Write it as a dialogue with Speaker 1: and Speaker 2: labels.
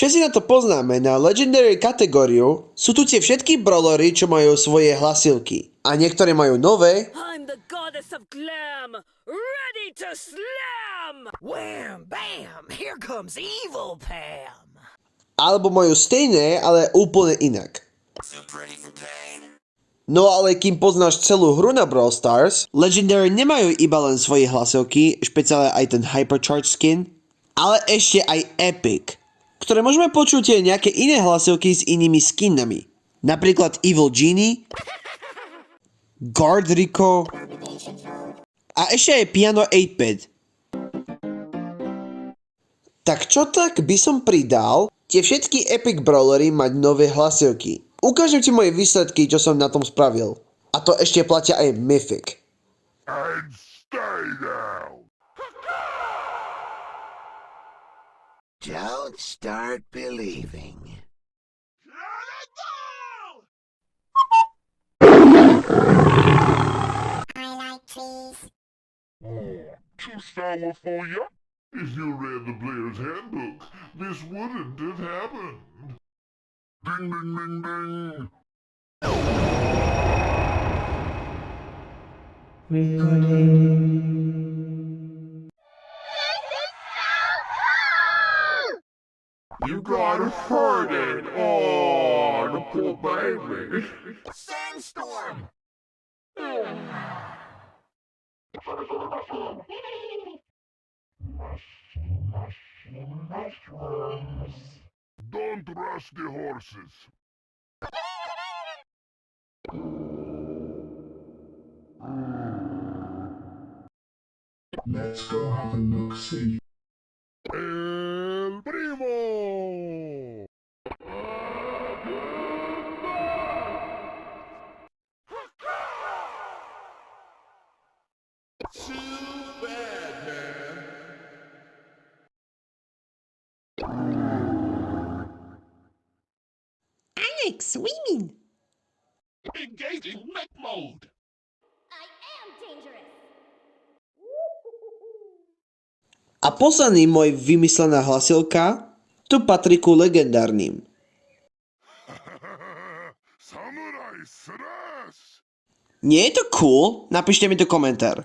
Speaker 1: Všetci na to poznáme, na Legendary kategóriu sú tu tie všetky brawlery, čo majú svoje hlasivky. A niektoré majú nové,
Speaker 2: I'm the goddess of glam, ready to slam! Wham, bam, here comes evil Pam.
Speaker 1: alebo majú stejné, ale úplne inak. No ale kým poznáš celú hru na Brawl Stars, Legendary nemajú iba len svoje hlasovky, špeciálne aj ten Hypercharge skin, ale ešte aj Epic, ktoré môžeme počuť aj nejaké iné hlasovky s inými skinami. Napríklad Evil Genie, Guard Rico a ešte aj Piano 8-bit. Tak čo tak by som pridal tie všetky Epic Brawlery mať nové hlasivky. Ukážem ti moje výsledky, čo som na tom spravil. A to ešte platia aj Mythic.
Speaker 3: And stay down.
Speaker 4: Don't start believing.
Speaker 3: Too sour for you? If you read the Player's Handbook, this wouldn't have happened. Ding, ding, ding, ding. You gotta hurt it. Oh, the poor baby.
Speaker 4: Sandstorm!
Speaker 3: Don't rush the horses.
Speaker 5: Let's go have a look-see.
Speaker 3: El Primo! Too bad, man.
Speaker 1: Alex, swimming!
Speaker 3: Engaging mech mode.
Speaker 6: I am dangerous.
Speaker 1: A posledný môj vymyslená hlasilka tu patrí ku legendárnym.
Speaker 3: Samurai Slash!
Speaker 1: Nie je to cool? Napíšte mi to komentár.